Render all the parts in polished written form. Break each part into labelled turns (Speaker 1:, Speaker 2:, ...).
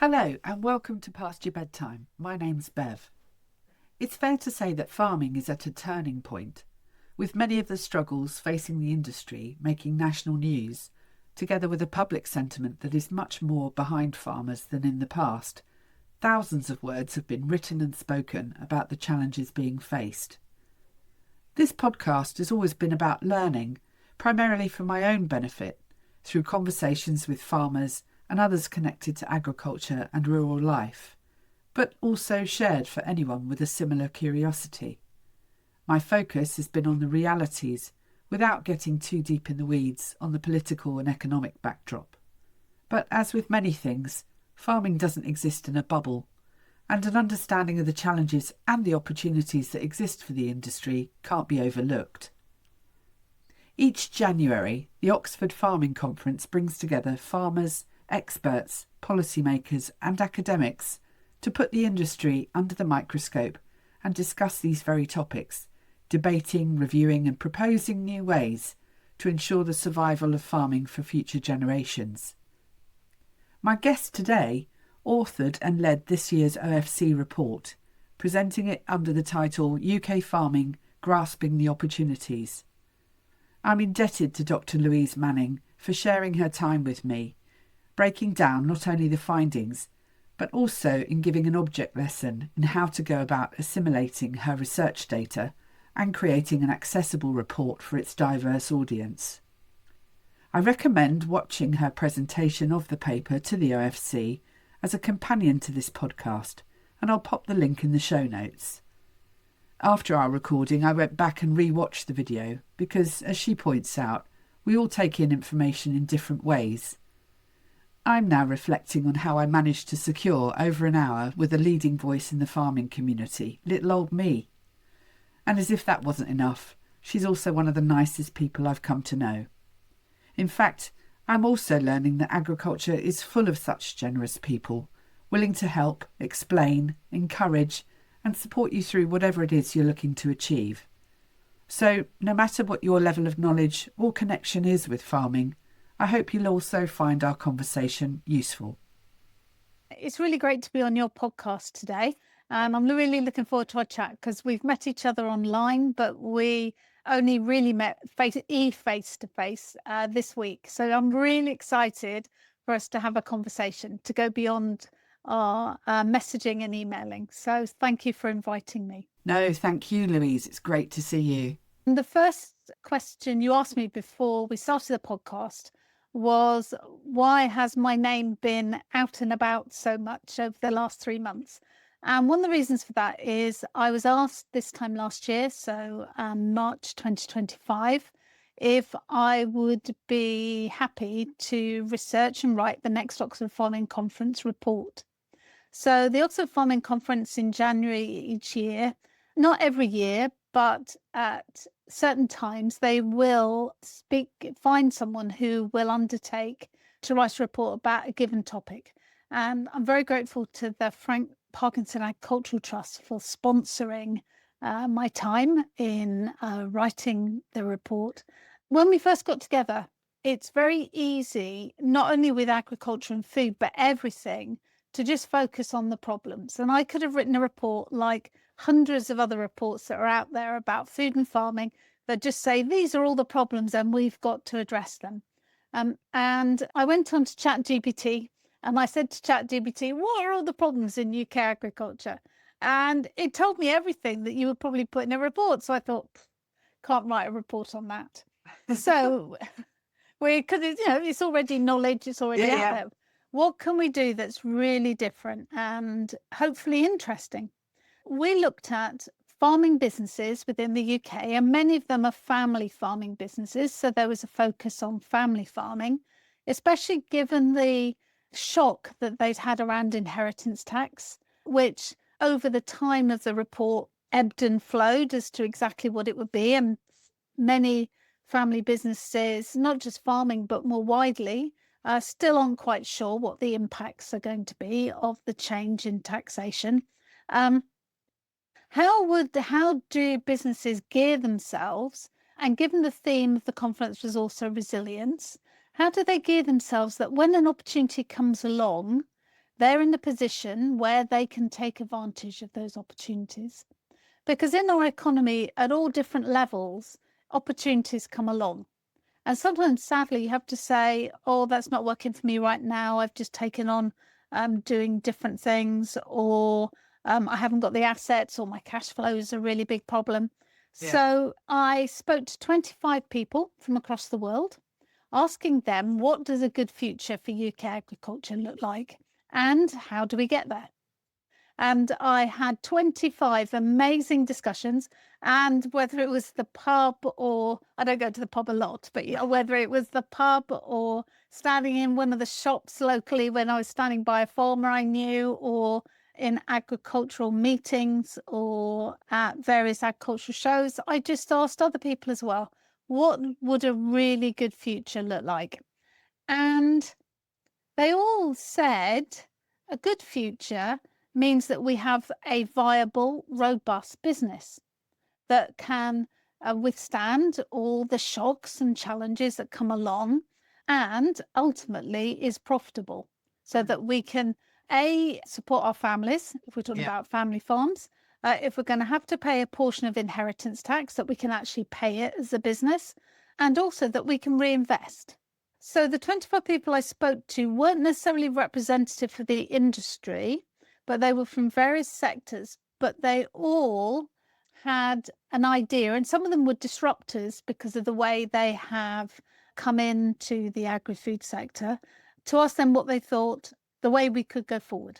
Speaker 1: Hello and welcome to Past Your Bedtime. My name's Bev. It's fair to say that farming is at a turning point, with many of the struggles facing the industry making national news, together with a public sentiment that is much more behind farmers than in the past. Thousands of words have been written and spoken about the challenges being faced. This podcast has always been about learning, primarily for my own benefit, through conversations with farmers and others connected to agriculture and rural life, but also shared for anyone with a similar curiosity. My focus has been on the realities, without getting too deep in the weeds on the political and economic backdrop. But as with many things, farming doesn't exist in a bubble, and an understanding of the challenges and the opportunities that exist for the industry can't be overlooked. Each January, the Oxford Farming Conference brings together farmers, experts, policymakers and academics to put the industry under the microscope and discuss these very topics, debating, reviewing and proposing new ways to ensure the survival of farming for future generations. My guest today authored and led this year's OFC report, presenting it under the title UK Farming, Grasping the Opportunities. I'm indebted to Dr. Louise Manning for sharing her time with me, breaking down not only the findings, but also in giving an object lesson in how to go about assimilating her research data and creating an accessible report for its diverse audience. I recommend watching her presentation of the paper to the OFC as a companion to this podcast, and I'll pop the link in the show notes. After our recording, I went back and re-watched the video because, as she points out, we all take in information in different ways. I'm now reflecting on how I managed to secure over an hour with a leading voice in the farming community, little old me. And as if that wasn't enough, she's also one of the nicest people I've come to know. In fact, I'm also learning that agriculture is full of such generous people, willing to help, explain, encourage, and support you through whatever it is you're looking to achieve. So, no matter what your level of knowledge or connection is with farming, I hope you'll also find our conversation useful.
Speaker 2: It's really great to be on your podcast today. And I'm really looking forward to our chat because we've met each other online, but we only really met face to face this week. So I'm really excited for us to have a conversation, to go beyond our messaging and emailing. So thank you for inviting me.
Speaker 1: No, thank you, Louise. It's great to see you.
Speaker 2: And the first question you asked me before we started the podcast was, why has my name been out and about so much over the last 3 months? And one of the reasons for that is I was asked this time last year, so March 2025, if I would be happy to research and write the next Oxford Farming Conference report. So the Oxford Farming Conference in January each year, not every year, but at certain times, they will find someone who will undertake to write a report about a given topic. And I'm very grateful to the Frank Parkinson Agricultural Trust for sponsoring my time in writing the report. When we first got together, it's very easy, not only with agriculture and food, but everything, to just focus on the problems. And I could have written a report like hundreds of other reports that are out there about food and farming that just say, these are all the problems and we've got to address them. And I went on to ChatGPT and I said to ChatGPT, what are all the problems in UK agriculture? And it told me everything that you would probably put in a report. So I thought, can't write a report on that. So because it's already knowledge, it's already out there. What can we do that's really different and hopefully interesting? We looked at farming businesses within the UK, and many of them are family farming businesses. So there was a focus on family farming, especially given the shock that they'd had around inheritance tax, which over the time of the report ebbed and flowed as to exactly what it would be. And many family businesses, not just farming, but more widely, still aren't quite sure what the impacts are going to be of the change in taxation. How do businesses gear themselves? And given the theme of the conference was also resilience, how do they gear themselves that when an opportunity comes along, they're in a position where they can take advantage of those opportunities. Because in our economy, at all different levels, opportunities come along. And sometimes, sadly, you have to say, oh, that's not working for me right now. I've just taken on doing different things, or I haven't got the assets, or my cash flow is a really big problem.
Speaker 1: Yeah.
Speaker 2: So I spoke to 25 people from across the world, asking them, what does a good future for UK agriculture look like? And how do we get there? And I had 25 amazing discussions. And whether it was the pub, or I don't go to the pub a lot, but whether it was the pub or standing in one of the shops locally when I was standing by a farmer I knew, or in agricultural meetings or at various agricultural shows, I just asked other people as well, what would a really good future look like? And they all said a good future means that we have a viable, robust business that can withstand all the shocks and challenges that come along, and ultimately is profitable, so that we can support our families, if we're talking about family farms. If we're going to have to pay a portion of inheritance tax, that we can actually pay it as a business, and also that we can reinvest. So the 25 people I spoke to weren't necessarily representative for the industry, but they were from various sectors, but they all had an idea, and some of them were disruptors because of the way they have come into the agri-food sector, to ask them what they thought the way we could go forward.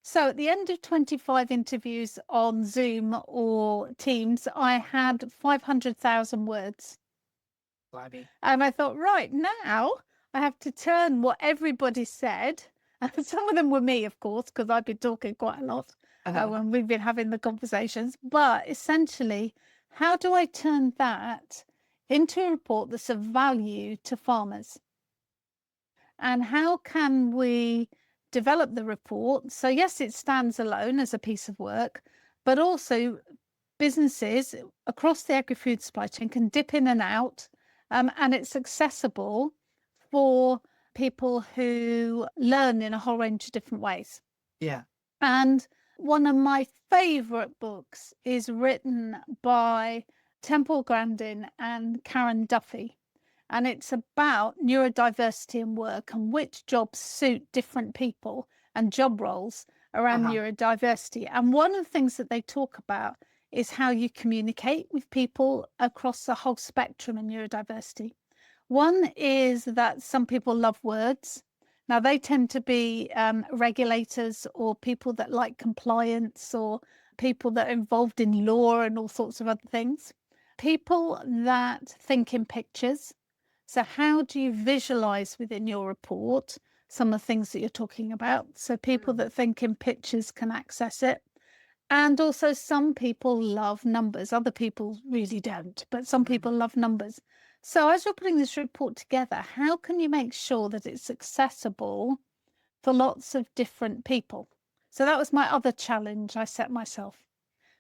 Speaker 2: So at the end of 25 interviews on Zoom or Teams, I had 500,000 words. And I thought, right, now I have to turn what everybody said. And some of them were me, of course, because I've been talking quite a lot when we've been having the conversations. But essentially, how do I turn that into a report that's of value to farmers? And how can we develop the report? So yes, it stands alone as a piece of work, but also businesses across the agri-food supply chain can dip in and out, and it's accessible for people who learn in a whole range of different ways.
Speaker 1: Yeah.
Speaker 2: And one of my favourite books is written by Temple Grandin and Karen Duffy. And it's about neurodiversity in work and which jobs suit different people and job roles around neurodiversity. And one of the things that they talk about is how you communicate with people across the whole spectrum in neurodiversity. One is that some people love words. Now, they tend to be regulators, or people that like compliance, or people that are involved in law and all sorts of other things. People that think in pictures. So how do you visualize within your report some of the things that you're talking about? So people that think in pictures can access it. And also some people love numbers. Other people really don't, but some people love numbers. So as you're putting this report together, how can you make sure that it's accessible for lots of different people? So that was my other challenge I set myself.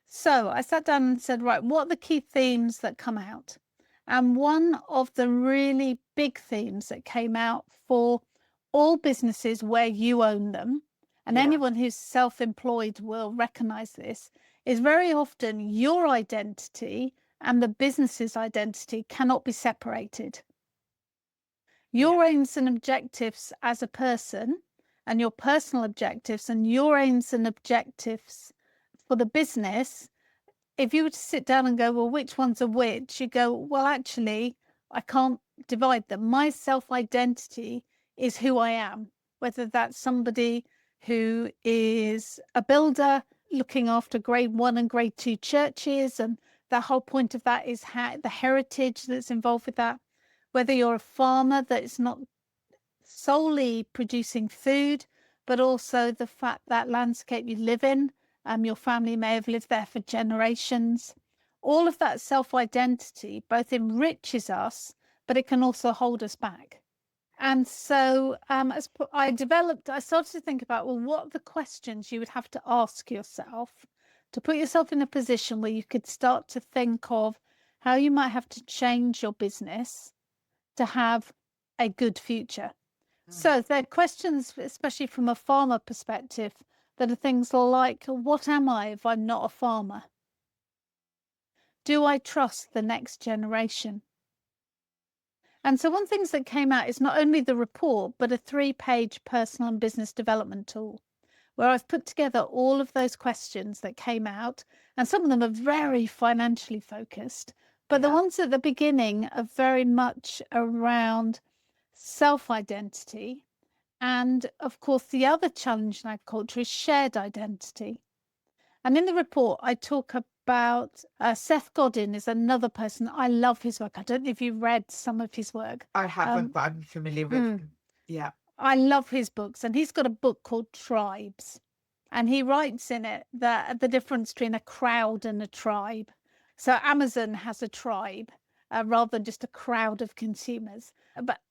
Speaker 2: So I sat down and said, right, what are the key themes that come out? And one of the really big themes that came out for all businesses where you own them, and anyone who's self-employed will recognize this, is very often your identity and the business's identity cannot be separated. Your aims and objectives as a person, and your personal objectives, and your aims and objectives for the business, if you were to sit down and go, well, which ones are which? You go, well, actually, I can't divide them. My self-identity is who I am, whether that's somebody who is a builder looking after grade 1 and grade 2 churches, and the whole point of that is the heritage that's involved with that. Whether you're a farmer that is not solely producing food, but also the fact that landscape you live in, your family may have lived there for generations. All of that self-identity both enriches us, but it can also hold us back. And so I started to think about, well, what are the questions you would have to ask yourself to put yourself in a position where you could start to think of how you might have to change your business to have a good future. So there are questions, especially from a farmer perspective, that are things like, what am I if I'm not a farmer? Do I trust the next generation? And so one of the things that came out is not only the report, but a 3-page personal and business development tool, where I've put together all of those questions that came out. And some of them are very financially focused, but the ones at the beginning are very much around self-identity. And of course, the other challenge in agriculture is shared identity. And in the report, I talk about Seth Godin is another person. I love his work. I don't know if you've read some of his work.
Speaker 1: I haven't, but I'm familiar with him. Yeah.
Speaker 2: I love his books. And he's got a book called Tribes. And he writes in it that the difference between a crowd and a tribe. So Amazon has a tribe rather than just a crowd of consumers.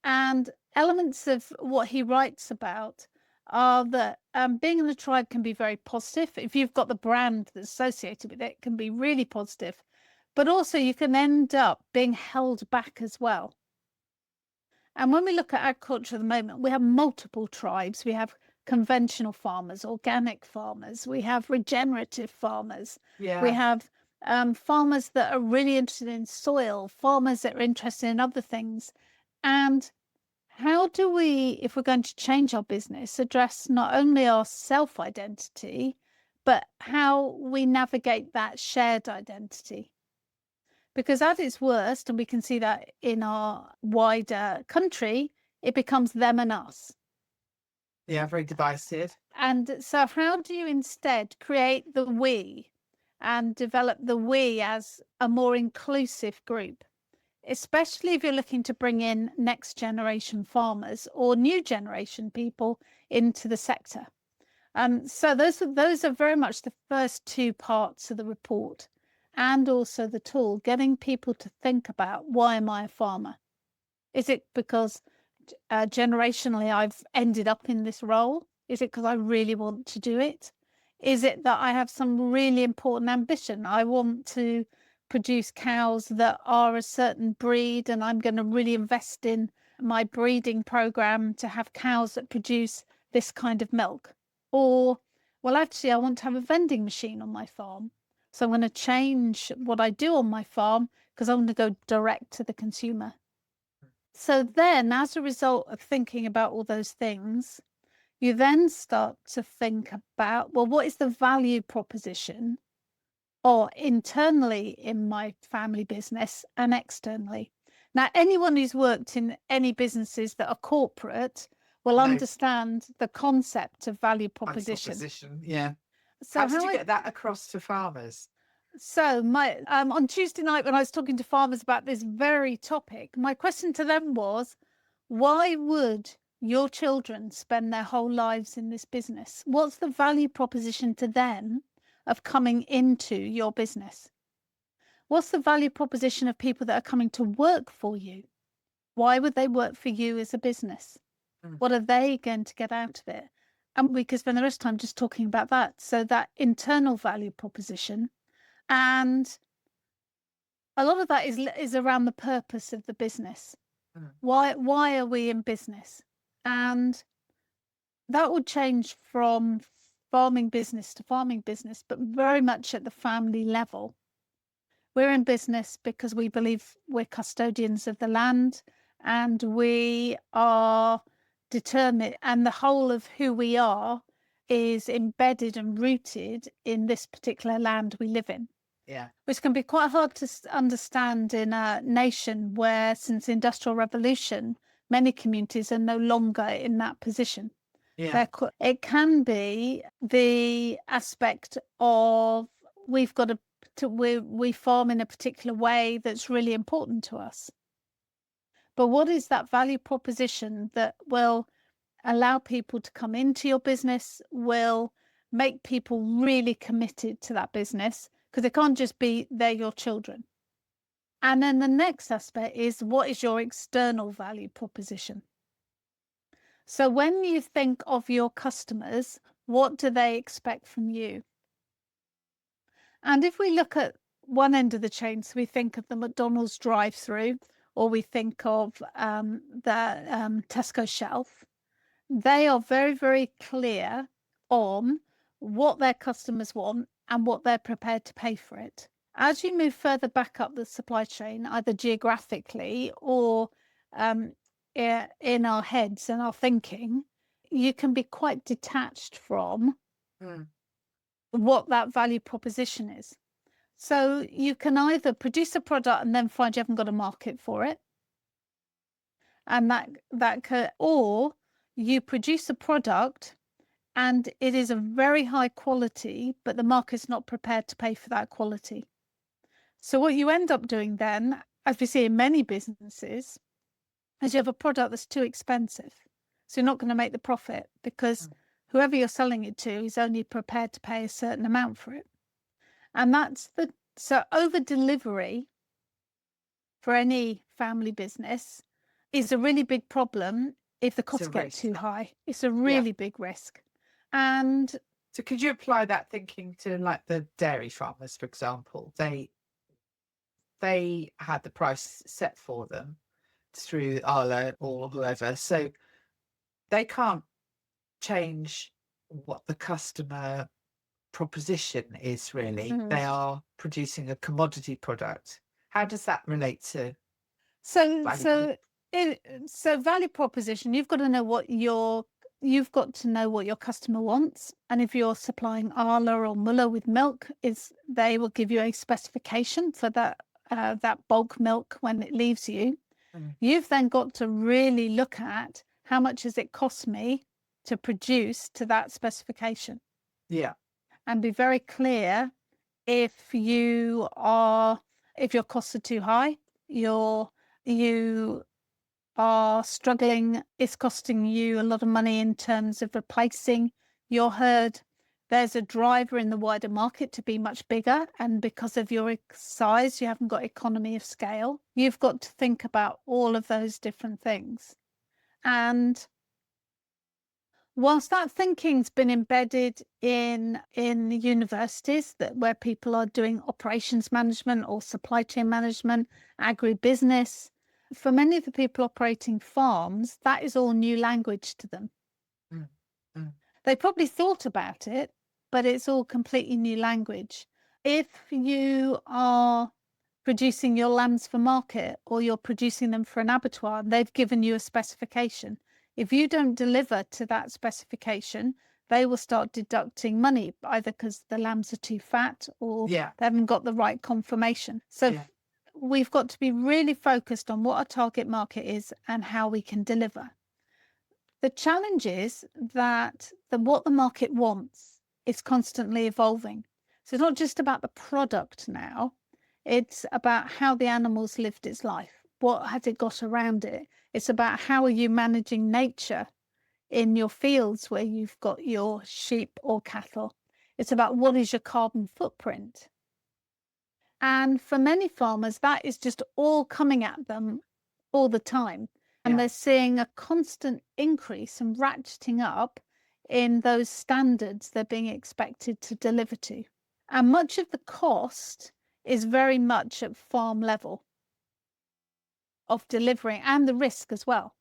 Speaker 2: And elements of what he writes about are that being in a tribe can be very positive. If you've got the brand that's associated with it, it can be really positive. But also you can end up being held back as well. And when we look at agriculture at the moment, we have multiple tribes. We have conventional farmers, organic farmers, we have regenerative farmers, we have farmers that are really interested in soil, farmers that are interested in other things. And how do we, if we're going to change our business, address not only our self-identity, but how we navigate that shared identity? Because at its worst, and we can see that in our wider country, it becomes them and us.
Speaker 1: Yeah, very divisive.
Speaker 2: And so how do you instead create the we and develop the we as a more inclusive group, especially if you're looking to bring in next generation farmers or new generation people into the sector? So those are very much the first 2 parts of the report, and also the tool, getting people to think about, why am I a farmer? Is it because generationally I've ended up in this role? Is it because I really want to do it? Is it that I have some really important ambition? I want to produce cows that are a certain breed, and I'm going to really invest in my breeding program to have cows that produce this kind of milk. Or, well, actually, I want to have a vending machine on my farm. So I'm going to change what I do on my farm because I want to go direct to the consumer. So then, as a result of thinking about all those things, you then start to think about, well, what is the value proposition, or internally in my family business and externally? Now, anyone who's worked in any businesses that are corporate will understand the concept of value proposition.
Speaker 1: Yeah.
Speaker 2: So
Speaker 1: how did you get that across to farmers?
Speaker 2: So on Tuesday night, when I was talking to farmers about this very topic, my question to them was, why would your children spend their whole lives in this business? What's the value proposition to them of coming into your business? What's the value proposition of people that are coming to work for you? Why would they work for you as a business? What are they going to get out of it? And we could spend the rest of the time just talking about that. So that internal value proposition. And a lot of that is around the purpose of the business. Why are we in business? And that would change from farming business to farming business, but very much at the family level. We're in business because we believe we're custodians of the land, and we are determined, and the whole of who we are is embedded and rooted in this particular land we live in.
Speaker 1: Yeah.
Speaker 2: Which can be quite hard to understand in a nation where, since the Industrial Revolution, many communities are no longer in that position.
Speaker 1: Yeah.
Speaker 2: It can be the aspect of we've got we farm in a particular way that's really important to us. But what is that value proposition that will allow people to come into your business, will make people really committed to that business? Because it can't just be they're your children. And then the next aspect is, what is your external value proposition? So when you think of your customers, what do they expect from you? And if we look at one end of the chain, so we think of the McDonald's drive-through, or we think of the Tesco shelf, they are very, very clear on what their customers want and what they're prepared to pay for it. As you move further back up the supply chain, either geographically or in our heads and our thinking, you can be quite detached from what that value proposition is. So you can either produce a product and then find you haven't got a market for it, and or you produce a product and it is of very high quality, but the market's not prepared to pay for that quality. So what you end up doing then, as we see in many businesses, is you have a product that's too expensive. So you're not going to make the profit because whoever you're selling it to is only prepared to pay a certain amount for it. And so over delivery for any family business is a really big problem if the costs get too high. It's a really big risk. And
Speaker 1: so could you apply that thinking to like the dairy farmers, for example? They had the price set for them through Arla or whoever, so they can't change what the customer proposition is really. They are producing a commodity product. How does that relate to
Speaker 2: value proposition? You've got to know what your customer wants, and if you're supplying Arla or Muller with milk, they will give you a specification for that bulk milk when it leaves you. You've then got to really look at how much does it cost me to produce to that specification.
Speaker 1: Yeah.
Speaker 2: And be very clear if your costs are too high, you are struggling, it's costing you a lot of money in terms of replacing your herd. There's a driver in the wider market to be much bigger, and because of your size, you haven't got economy of scale. You've got to think about all of those different things. And whilst that thinking's been embedded in universities where people are doing operations management or supply chain management, agribusiness, for many of the people operating farms, that is all new language to them. They probably thought about it, but it's all completely new language. If you are producing your lambs for market or you're producing them for an abattoir, and they've given you a specification, if you don't deliver to that specification, they will start deducting money, either because the lambs are too fat or they haven't got the right conformation. So we've got to be really focused on what our target market is and how we can deliver. The challenge is that what the market wants is constantly evolving. So it's not just about the product now, it's about how the animal's lived its life. What has it got around it? It's about how are you managing nature in your fields where you've got your sheep or cattle. It's about what is your carbon footprint. And for many farmers, that is just all coming at them all the time. And they're seeing a constant increase and ratcheting up in those standards they're being expected to deliver to. And much of the cost is very much at farm level of delivering, and the risk as well.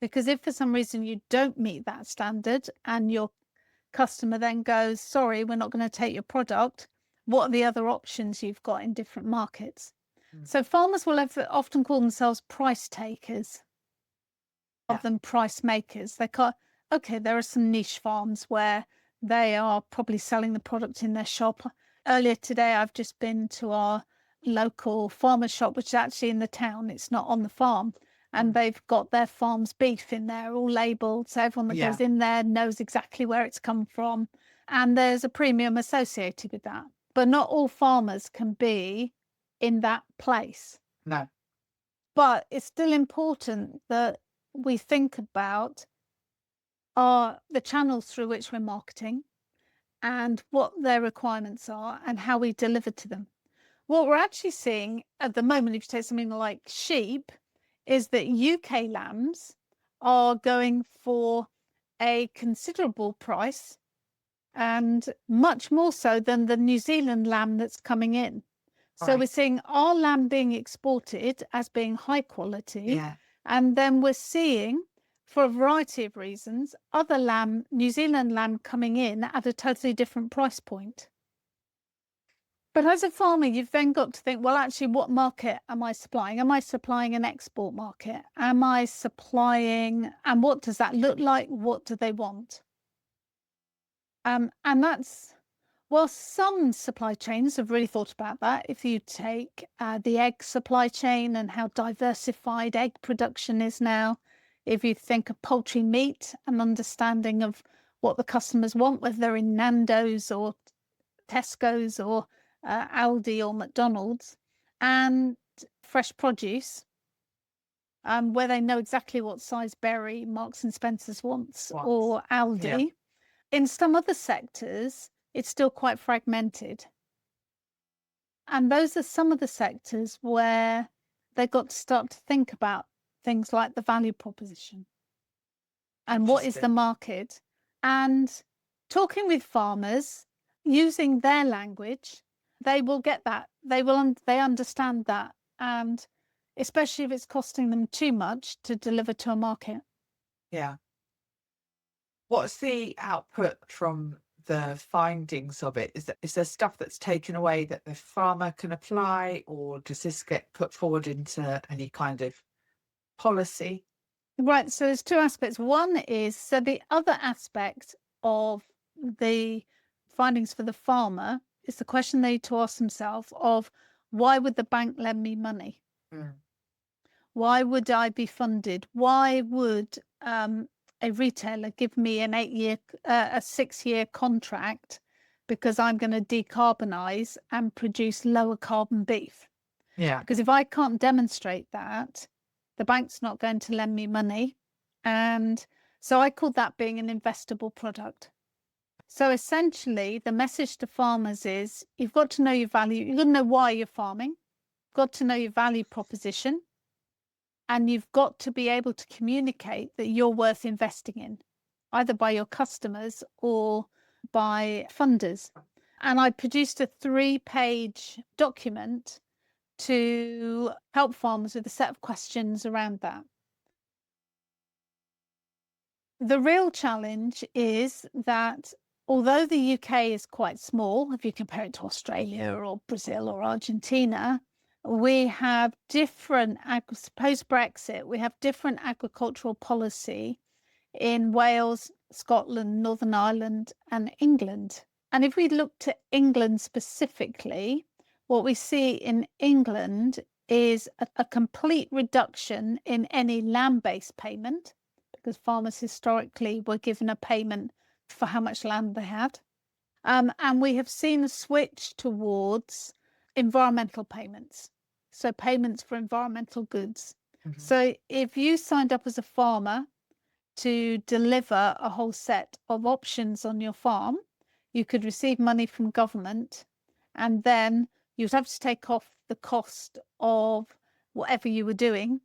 Speaker 2: Because if for some reason you don't meet that standard and your customer then goes, sorry, we're not going to take your product, what are the other options you've got in different markets? So farmers will often call themselves price takers rather than price makers. There are some niche farms where they are probably selling the product in their shop. Earlier today, I've just been to our local farmer shop, which is actually in the town. It's not on the farm. And they've got their farm's beef in there, all labelled. So everyone that goes in there knows exactly where it's come from. And there's a premium associated with that. But not all farmers can be in that place.
Speaker 1: No.
Speaker 2: But it's still important that we think about the channels through which we're marketing and what their requirements are and how we deliver to them. What we're actually seeing at the moment, if you take something like sheep, is that UK lambs are going for a considerable price, and much more so than the New Zealand lamb that's coming in. So we're seeing our lamb being exported as being high quality, and then we're seeing for a variety of reasons, other lamb, New Zealand lamb, coming in at a totally different price point. But as a farmer, you've then got to think, well, actually, what market am I supplying? Am I supplying an export market? Am I supplying, and what does that look like? What do they want? And that's, well, some supply chains have really thought about that. If you take the egg supply chain and how diversified egg production is now, if you think of poultry meat and understanding of what the customers want, whether they're in Nando's or Tesco's or Aldi or McDonald's, and fresh produce, where they know exactly what size berry Marks and Spencer's wants or Aldi. Yeah. In some other sectors, it's still quite fragmented. And those are some of the sectors where they've got to start to think about things like the value proposition and what is the market, and talking with farmers using their language. They will get that. They understand that, and especially if it's costing them too much to deliver to a market.
Speaker 3: Yeah. What's the output from the findings of it? Is there stuff that's taken away that the farmer can apply, or does this get put forward into any kind of policy?
Speaker 2: Right. So there's two aspects. One is, so the other aspect of the findings for the farmer is the question they need to ask themselves of, why would the bank lend me money? Why would I be funded? Why would a retailer give me a 6-year contract because I'm going to decarbonize and produce lower carbon beef?
Speaker 3: Yeah.
Speaker 2: Because if I can't demonstrate that, the bank's not going to lend me money. And so I call that being an investable product. So essentially, the message to farmers is, you've got to know your value. You've got to know why you're farming. You've got to know your value proposition. And you've got to be able to communicate that you're worth investing in, either by your customers or by funders. And I produced a 3-page document to help farmers with a set of questions around that. The real challenge is that although the UK is quite small, if you compare it to Australia or Brazil or Argentina, we have different, post-Brexit, we have different agricultural policy in Wales, Scotland, Northern Ireland and England. And if we look to England specifically, what we see in England is a complete reduction in any land-based payment, because farmers historically were given a payment for how much land they had. And we have seen a switch towards environmental payments, so payments for environmental goods. Mm-hmm. So if you signed up as a farmer to deliver a whole set of options on your farm, you could receive money from government, and then you'd have to take off the cost of whatever you were doing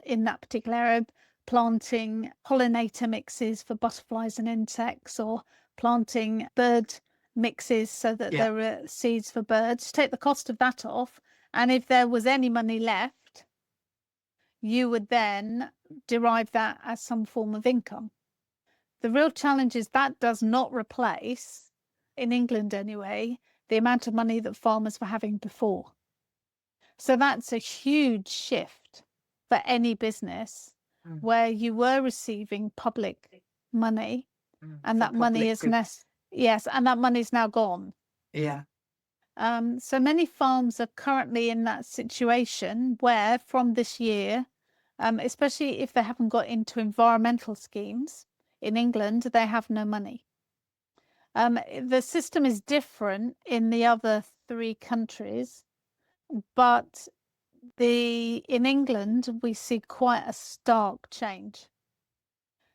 Speaker 2: in that particular area, planting pollinator mixes for butterflies and insects, or planting bird mixes so that there are seeds for birds. Take the cost of that off, and if there was any money left, you would then derive that as some form of income. The real challenge is that does not replace, in England anyway, the amount of money that farmers were having before. So that's a huge shift for any business where you were receiving public money, and that money is and that money is now gone.
Speaker 3: Yeah.
Speaker 2: So many farms are currently in that situation where from this year, especially if they haven't got into environmental schemes in England, they have no money. The system is different in the other 3 countries, but in England, we see quite a stark change.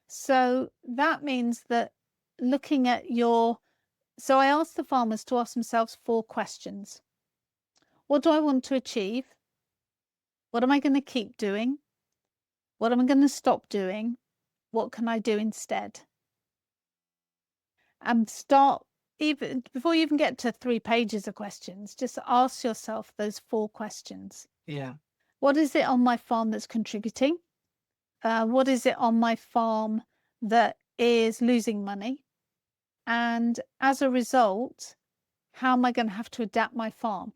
Speaker 2: So that means that looking at so I asked the farmers to ask themselves 4 questions. What do I want to achieve? What am I going to keep doing? What am I going to stop doing? What can I do instead? And start, even before you even get to 3 pages of questions, just ask yourself those 4 questions.
Speaker 3: Yeah.
Speaker 2: What is it on my farm that's contributing? what is it on my farm that is losing money? And as a result, how am I going to have to adapt my farm?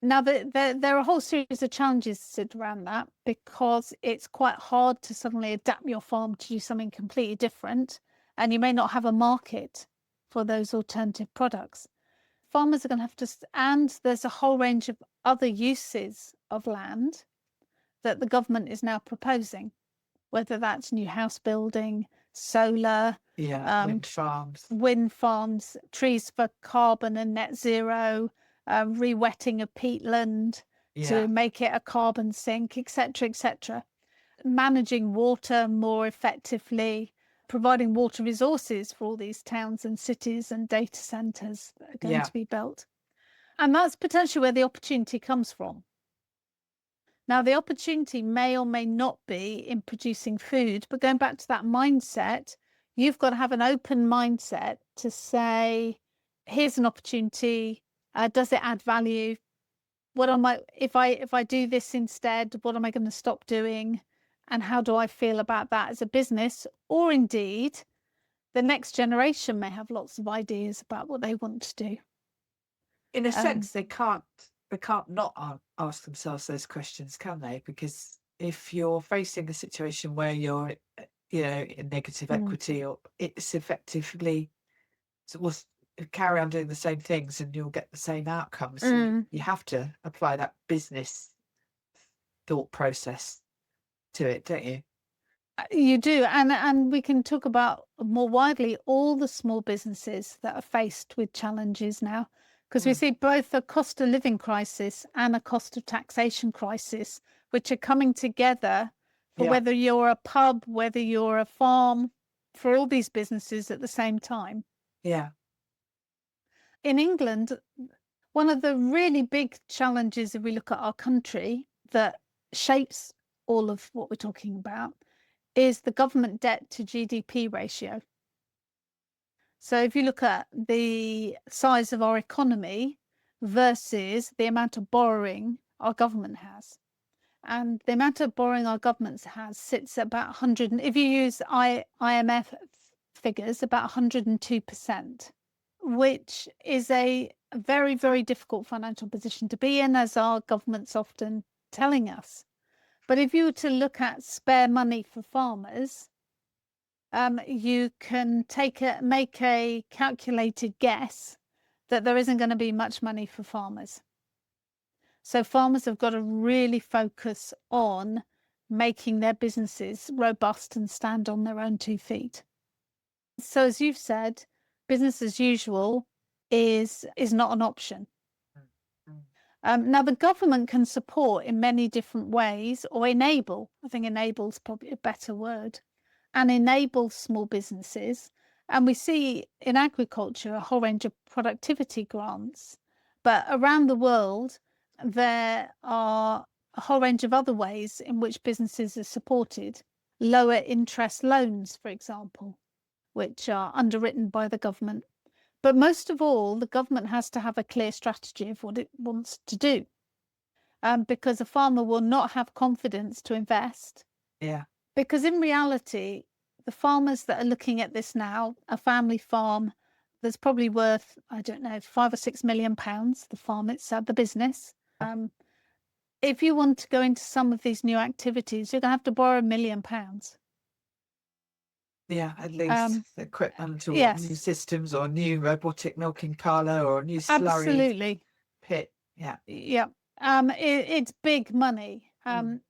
Speaker 2: Now, there are a whole series of challenges sit around that, because it's quite hard to suddenly adapt your farm to do something completely different, and you may not have a market for those alternative products. Farmers are going to have to, and there's a whole range of other uses of land that the government is now proposing, whether that's new house building, solar, wind farms, trees for carbon and net zero, re-wetting of peatland to make it a carbon sink, etc., managing water more effectively, providing water resources for all these towns and cities and data centres that are going to be built. And that's potentially where the opportunity comes from. Now, the opportunity may or may not be in producing food, but going back to that mindset, you've got to have an open mindset to say, here's an opportunity. Does it add value? What am I, if I do this instead, what am I going to stop doing? And how do I feel about that as a business? Or indeed, the next generation may have lots of ideas about what they want to do.
Speaker 3: In a sense, they can't not ask themselves those questions, can they? Because if you're facing a situation where you're, in negative equity, or it's effectively, carry on doing the same things and you'll get the same outcomes. So you have to apply that business thought process to it, don't you?
Speaker 2: You do, and we can talk about more widely all the small businesses that are faced with challenges now, because we see both a cost of living crisis and a cost of taxation crisis, which are coming together for whether you're a pub, whether you're a farm, for all these businesses at the same time.
Speaker 3: Yeah.
Speaker 2: In England, one of the really big challenges, if we look at our country, that shapes all of what we're talking about, is the government debt to GDP ratio. So if you look at the size of our economy versus the amount of borrowing our government has, and the amount of borrowing our government has sits at about 100, if you use IMF figures, about 102%, which is a very, very difficult financial position to be in, as our government's often telling us. But if you were to look at spare money for farmers, you can make a calculated guess that there isn't going to be much money for farmers. So farmers have got to really focus on making their businesses robust and stand on their own 2 feet. So as you've said, business as usual is not an option. Now, the government can support in many different ways, or enable, I think enable is probably a better word, and enable small businesses. And we see in agriculture a whole range of productivity grants. But around the world, there are a whole range of other ways in which businesses are supported. Lower interest loans, for example, which are underwritten by the government. But most of all, the government has to have a clear strategy of what it wants to do, because a farmer will not have confidence to invest.
Speaker 3: Yeah.
Speaker 2: Because in reality, the farmers that are looking at this now, a family farm that's probably worth, I don't know, £5 or £6 million, the farm itself, the business. If you want to go into some of these new activities, you're going to have to borrow £1 million.
Speaker 3: Yeah, at least equipment or new systems or new robotic milking parlour or new slurry pit. Yeah.
Speaker 2: Yeah. It's big money. And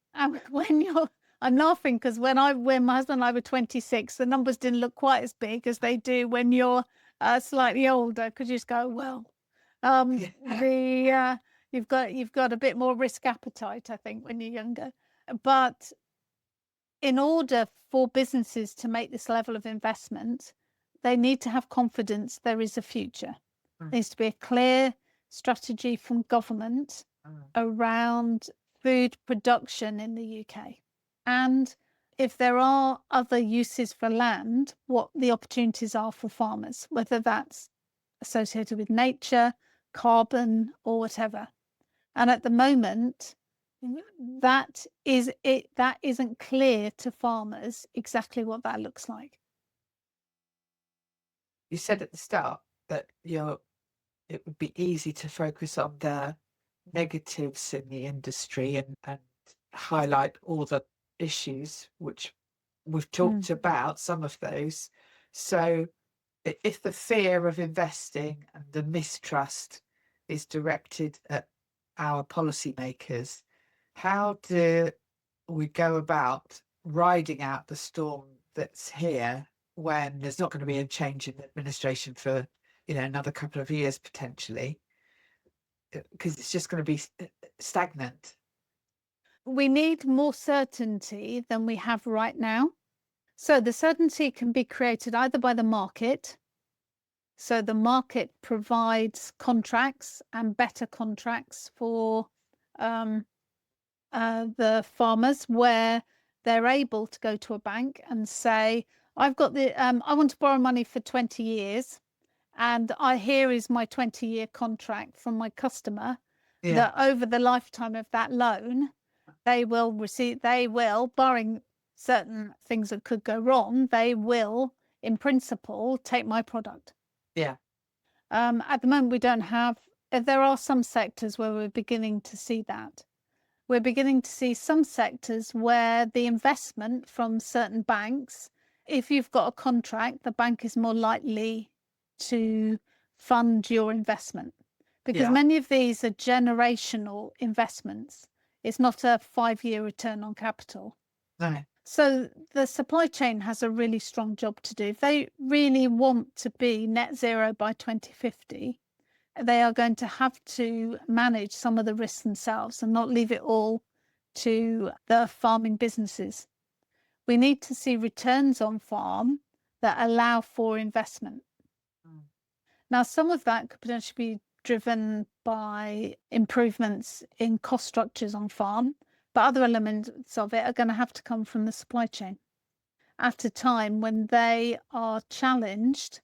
Speaker 2: when I'm laughing because when my husband and I were 26, the numbers didn't look quite as big as they do when you're slightly older, because you just go, well, you've got a bit more risk appetite, I think, when you're younger. But in order for businesses to make this level of investment, they need to have confidence there is a future. There needs to be a clear strategy from government around food production in the UK. And if there are other uses for land, what the opportunities are for farmers, whether that's associated with nature, carbon, or whatever. And at the moment, That is it. That isn't clear to farmers exactly what that looks like.
Speaker 3: You said at the start that it would be easy to focus on the negatives in the industry and highlight all the issues, which we've talked about some of those. So if the fear of investing and the mistrust is directed at our policymakers, how do we go about riding out the storm that's here when there's not going to be a change in administration for another couple of years potentially, because it's just going to be stagnant?
Speaker 2: We need more certainty than we have right now. So the certainty can be created either by the market. So the market provides contracts and better contracts for the farmers, where they're able to go to a bank and say, I've got I want to borrow money for 20 years. And here is my 20-year contract from my customer, that over the lifetime of that loan, they will, barring certain things that could go wrong, they will, in principle, take my product.
Speaker 3: Yeah.
Speaker 2: At the moment, we don't have, there are some sectors where we're beginning to see that. We're beginning to see some sectors where the investment from certain banks, if you've got a contract, the bank is more likely to fund your investment, because many of these are generational investments. It's not a 5-year return on capital.
Speaker 3: No.
Speaker 2: So the supply chain has a really strong job to do. If they really want to be net zero by 2050, they are going to have to manage some of the risks themselves and not leave it all to the farming businesses. We need to see returns on farm that allow for investment. Now, some of that could potentially be driven by improvements in cost structures on farm, but other elements of it are going to have to come from the supply chain at a time when they are challenged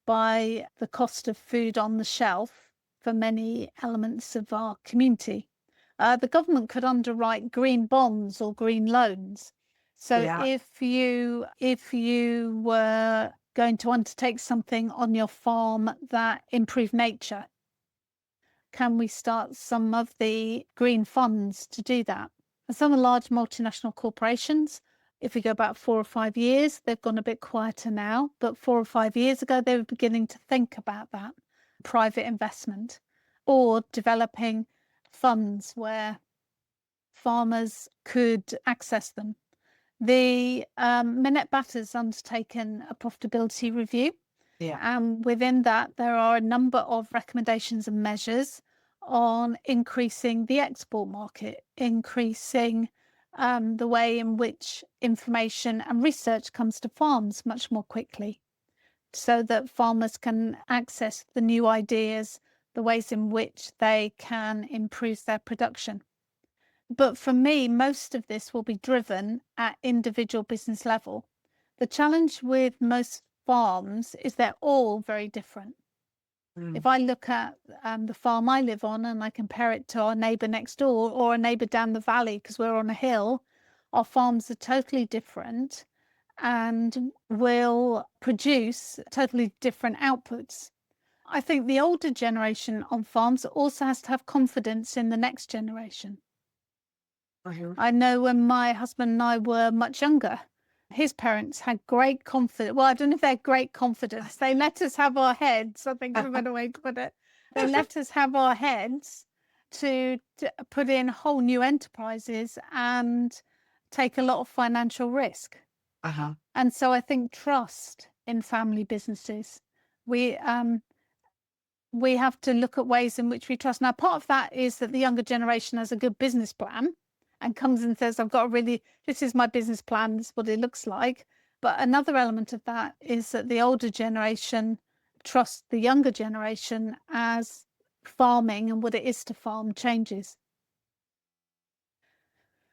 Speaker 2: by the cost of food on the shelf for many elements of our community. The government could underwrite green bonds or green loans. So if you were going to undertake something on your farm that improved nature, can we start some of the green funds to do that? And some of the large multinational corporations, if we go back 4 or 5 years, they've gone a bit quieter now, but 4 or 5 years ago, they were beginning to think about that private investment, or developing funds where farmers could access them. The Minette Batter's undertaken a profitability review. And within that, there are a number of recommendations and measures on increasing the export market, increasing the way in which information and research comes to farms much more quickly, so that farmers can access the new ideas, the ways in which they can improve their production. But for me, most of this will be driven at individual business level. The challenge with most farms is they're all very different. If I look at the farm I live on and I compare it to our neighbour next door or a neighbour down the valley, because we're on a hill, our farms are totally different and will produce totally different outputs. I think the older generation on farms also has to have confidence in the next generation. I know when my husband and I were much younger, his parents had great confidence. Well, I don't know if they're great confidence. They let us have our heads. I think is a better way to put it. They let us have our heads to put in whole new enterprises and take a lot of financial risk. And so I think trust in family businesses. We have to look at ways in which we trust. Now, part of that is that the younger generation has a good business plan and comes and says, this is my business plan, this is what it looks like. But another element of that is that the older generation trusts the younger generation as farming and what it is to farm changes.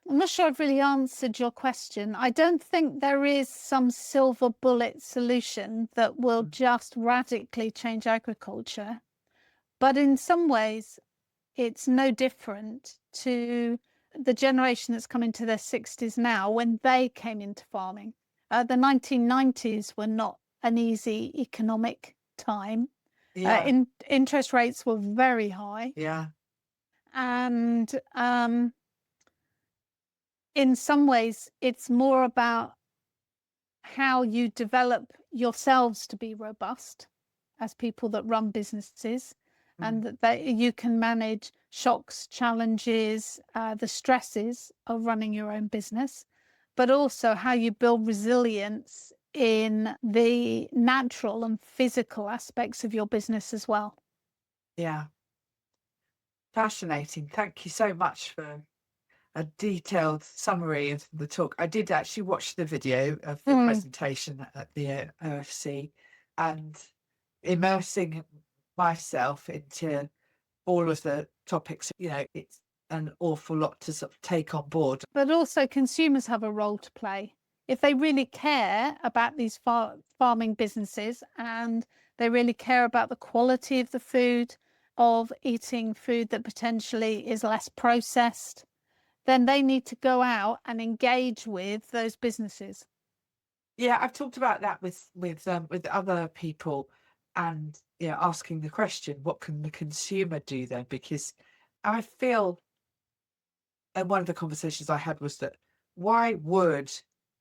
Speaker 2: I'm not sure I've really answered your question. I don't think there is some silver bullet solution that will just radically change agriculture. But in some ways, it's no different to the generation that's come into their 60s now when they came into farming. The 1990s were not an easy economic time.
Speaker 3: Yeah.
Speaker 2: Interest rates were very high.
Speaker 3: Yeah.
Speaker 2: And in some ways, it's more about how you develop yourselves to be robust as people that run businesses, and that you can manage shocks, challenges, the stresses of running your own business, but also how you build resilience in the natural and physical aspects of your business as well.
Speaker 3: Yeah. Fascinating. Thank you so much for a detailed summary of the talk. I did actually watch the video of the presentation at the OFC, and immersing myself into all of the topics, it's an awful lot to sort of take on board.
Speaker 2: But also consumers have a role to play. If they really care about these farming businesses, and they really care about the quality of the food, of eating food that potentially is less processed, then they need to go out and engage with those businesses.
Speaker 3: Yeah, I've talked about that with other people, and asking the question, what can the consumer do then? Because I feel, and one of the conversations I had was that, why would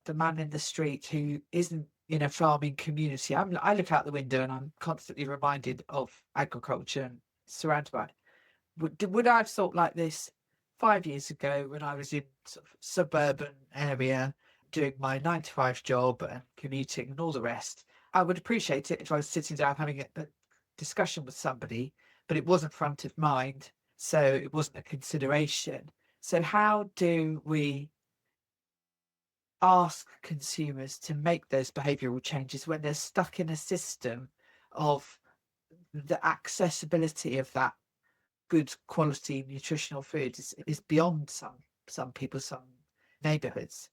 Speaker 3: the man in the street who isn't in a farming community, I look out the window and I'm constantly reminded of agriculture and surrounded by it. Would I have thought like this 5 years ago when I was in sort of suburban area doing my 9 to 5 job and commuting and all the rest? I would appreciate it if I was sitting down having a discussion with somebody, but it wasn't front of mind, so it wasn't a consideration. So how do we ask consumers to make those behavioural changes when they're stuck in a system of the accessibility of that good quality nutritional food is beyond some people, some neighbourhoods?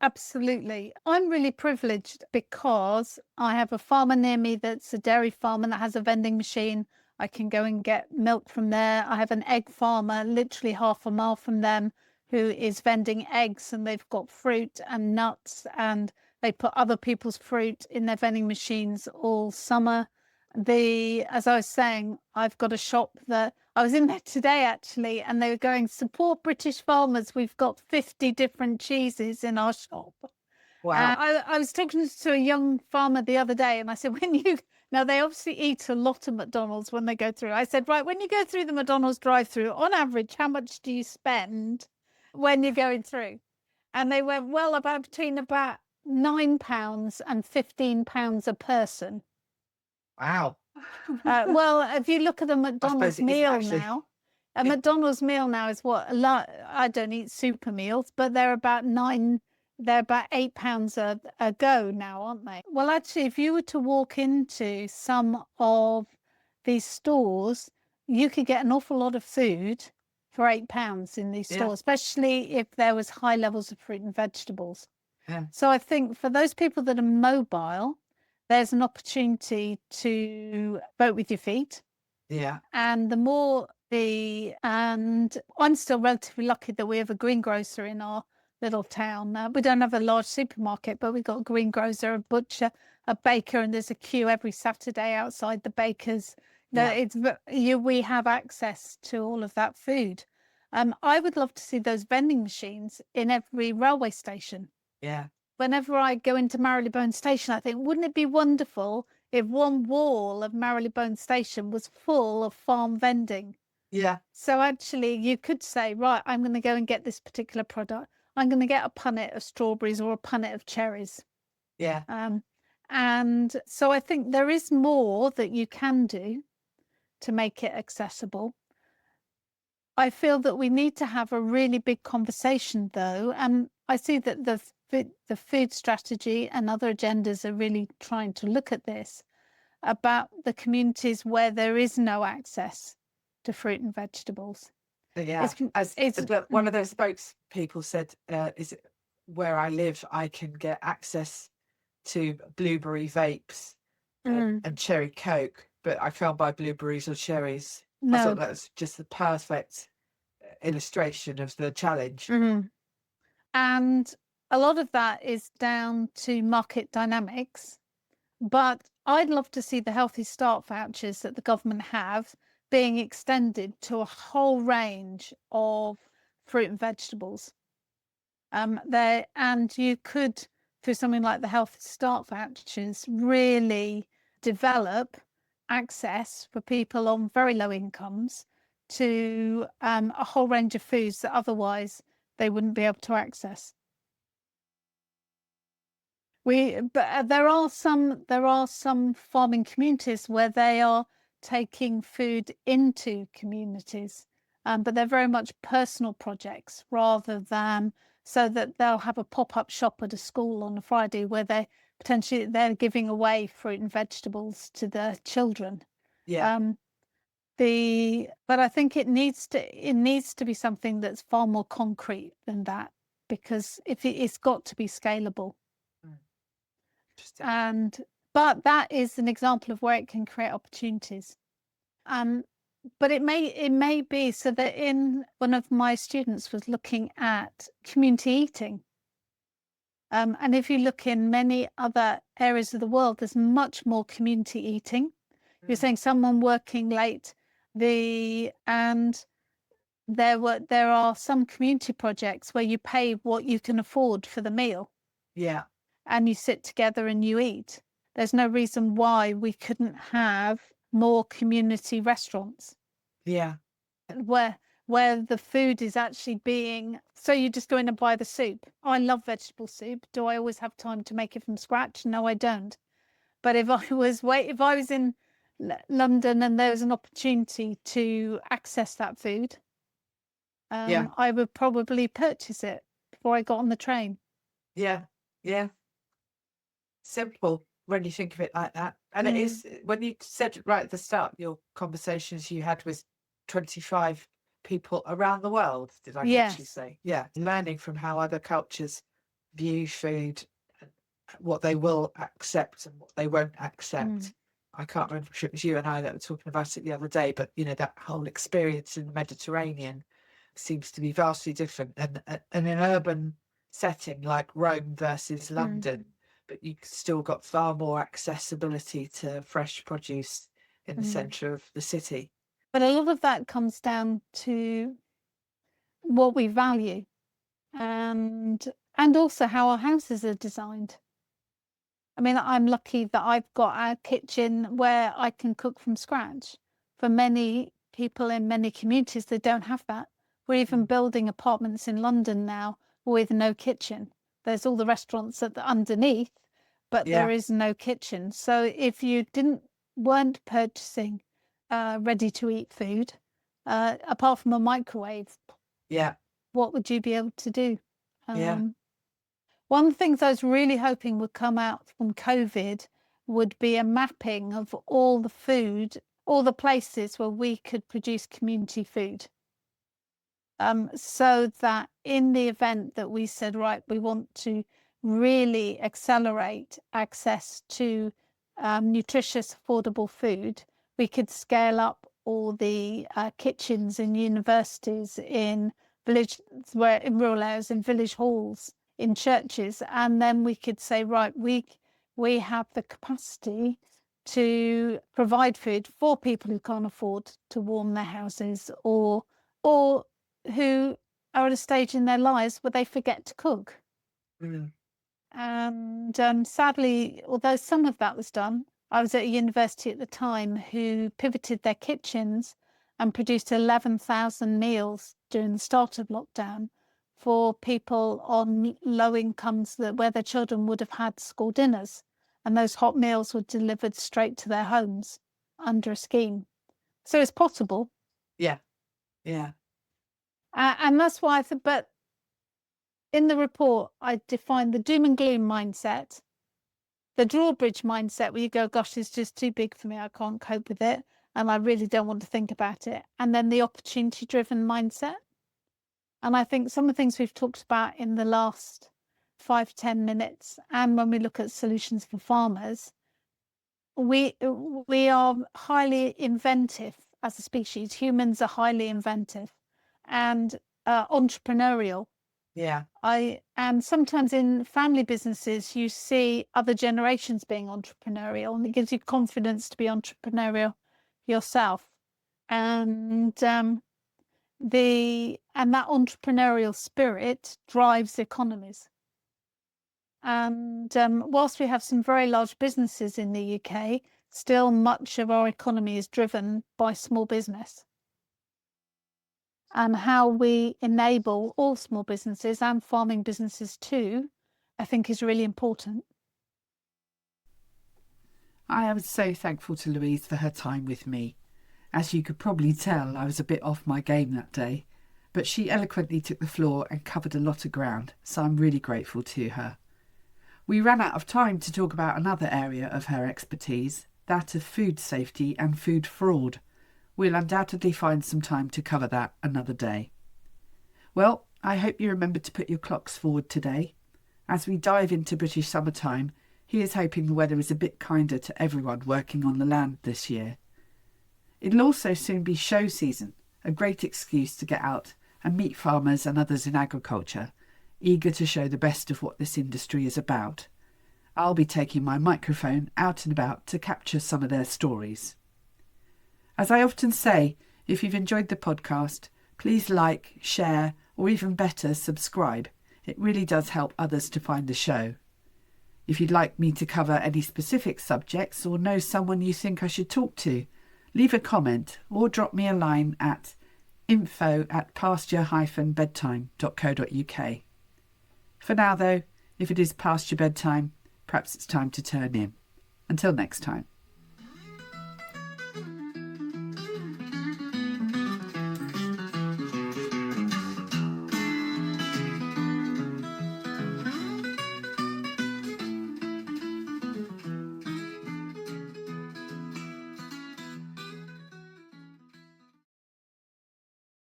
Speaker 2: Absolutely. I'm really privileged because I have a farmer near me that's a dairy farmer that has a vending machine. I can go and get milk from there. I have an egg farmer literally half a mile from them who is vending eggs, and they've got fruit and nuts, and they put other people's fruit in their vending machines all summer. As I was saying, I've got a shop that I was in there today actually, and they were going, support British farmers. We've got 50 different cheeses in our shop.
Speaker 3: Wow.
Speaker 2: I was talking to a young farmer the other day, and I said, now they obviously eat a lot of McDonald's when they go through. I said, right, when you go through the McDonald's drive-through, on average, how much do you spend when you're going through? And they went, well, between about £9 and £15 a person.
Speaker 3: Wow.
Speaker 2: Well, if you look at a McDonald's meal
Speaker 3: actually
Speaker 2: now, a McDonald's meal now is what? I don't eat super meals, but they're about £8 a go now, aren't they? Well, actually, if you were to walk into some of these stores, you could get an awful lot of food for £8 in these stores, especially if there was high levels of fruit and vegetables.
Speaker 3: Yeah.
Speaker 2: So I think for those people that are mobile, there's an opportunity to vote with your feet.
Speaker 3: Yeah.
Speaker 2: And and I'm still relatively lucky that we have a greengrocer in our little town. We don't have a large supermarket, but we've got a greengrocer, a butcher, a baker, and there's a queue every Saturday outside the bakers. We have access to all of that food. I would love to see those vending machines in every railway station.
Speaker 3: Yeah.
Speaker 2: Whenever I go into Marylebone Station, I think, wouldn't it be wonderful if one wall of Marylebone Station was full of farm vending?
Speaker 3: Yeah.
Speaker 2: So actually you could say, right, I'm going to go and get this particular product. I'm going to get a punnet of strawberries or a punnet of cherries.
Speaker 3: Yeah.
Speaker 2: And so I think there is more that you can do to make it accessible. I feel that we need to have a really big conversation, though, and I see that the food strategy and other agendas are really trying to look at this, about the communities where there is no access to fruit and vegetables.
Speaker 3: Yeah. One of those spokespeople said, is it where I live, I can get access to blueberry vapes and cherry Coke, but I can't buy blueberries or cherries.
Speaker 2: No.
Speaker 3: I thought that was just the perfect illustration of the challenge.
Speaker 2: And a lot of that is down to market dynamics. But I'd love to see the Healthy Start vouchers that the government have being extended to a whole range of fruit and vegetables. And you could, through something like the Healthy Start vouchers, really develop access for people on very low incomes to a whole range of foods that otherwise they wouldn't be able to access. But there are some farming communities where they are taking food into communities, but they're very much personal projects rather than so that they'll have a pop-up shop at a school on a Friday where they're giving away fruit and vegetables to the children.
Speaker 3: Yeah.
Speaker 2: But I think it needs to be something that's far more concrete than that, because it's got to be scalable. But that is an example of where it can create opportunities. But it may be so that one of my students was looking at community eating. And if you look in many other areas of the world, there's much more community eating. You're saying someone working late, and there are some community projects where you pay what you can afford for the meal.
Speaker 3: Yeah.
Speaker 2: And you sit together and you eat. There's no reason why we couldn't have more community restaurants.
Speaker 3: Yeah.
Speaker 2: Where the food is actually so you just go in and buy the soup. I love vegetable soup. Do I always have time to make it from scratch? No, I don't. But if I was in London and there was an opportunity to access that food, I would probably purchase it before I got on the train.
Speaker 3: Yeah. Yeah. Simple when you think of it like that. And it is, when you said right at the start, your conversations you had with 25 people around the world, did I catch you say? Yeah. Learning from how other cultures view food, what they will accept and what they won't accept. I can't remember if it was you and I that were talking about it the other day, but that whole experience in the Mediterranean seems to be vastly different. And in an urban setting like Rome versus London, but you still got far more accessibility to fresh produce in the centre of the city.
Speaker 2: But a lot of that comes down to what we value and also how our houses are designed. I mean, I'm lucky that I've got a kitchen where I can cook from scratch. For many people in many communities, they don't have that. We're even building apartments in London now with no kitchen. There's all the restaurants underneath, but there is no kitchen. So if you weren't purchasing ready-to-eat food, apart from a microwave, what would you be able to do? One of the things I was really hoping would come out from COVID would be a mapping of all the food, all the places where we could produce community food. So that in the event that we said, right, we want to really accelerate access to nutritious, affordable food, we could scale up all the kitchens in universities, in rural areas, in village halls, in churches, and then we could say, right, we have the capacity to provide food for people who can't afford to warm their houses, or who are at a stage in their lives where they forget to cook. And sadly, although some of that was done, I was at a university at the time who pivoted their kitchens and produced 11,000 meals during the start of lockdown for people on low incomes where their children would have had school dinners. And those hot meals were delivered straight to their homes under a scheme. So it's possible.
Speaker 3: Yeah.
Speaker 2: And that's why but in the report, I defined the doom and gloom mindset, the drawbridge mindset where you go, gosh, it's just too big for me. I can't cope with it. And I really don't want to think about it. And then the opportunity driven mindset. And I think some of the things we've talked about in the last 5-10 minutes, and when we look at solutions for farmers, we are highly inventive as a species. Humans are highly inventive. and entrepreneurial.
Speaker 3: Yeah.
Speaker 2: And sometimes in family businesses, you see other generations being entrepreneurial, and it gives you confidence to be entrepreneurial yourself. And that entrepreneurial spirit drives economies. And whilst we have some very large businesses in the UK, still much of our economy is driven by small business. And how we enable all small businesses and farming businesses too, I think is really important.
Speaker 1: I am so thankful to Louise for her time with me. As you could probably tell, I was a bit off my game that day, but she eloquently took the floor and covered a lot of ground, so I'm really grateful to her. We ran out of time to talk about another area of her expertise, that of food safety and food fraud. We'll undoubtedly find some time to cover that another day. Well, I hope you remember to put your clocks forward today. As we dive into British summertime, he is hoping the weather is a bit kinder to everyone working on the land this year. It'll also soon be show season, a great excuse to get out and meet farmers and others in agriculture, eager to show the best of what this industry is about. I'll be taking my microphone out and about to capture some of their stories. As I often say, if you've enjoyed the podcast, please like, share, or even better, subscribe. It really does help others to find the show. If you'd like me to cover any specific subjects or know someone you think I should talk to, leave a comment or drop me a line at info@pasture-bedtime.co.uk. For now though, if it is past your bedtime, perhaps it's time to turn in. Until next time.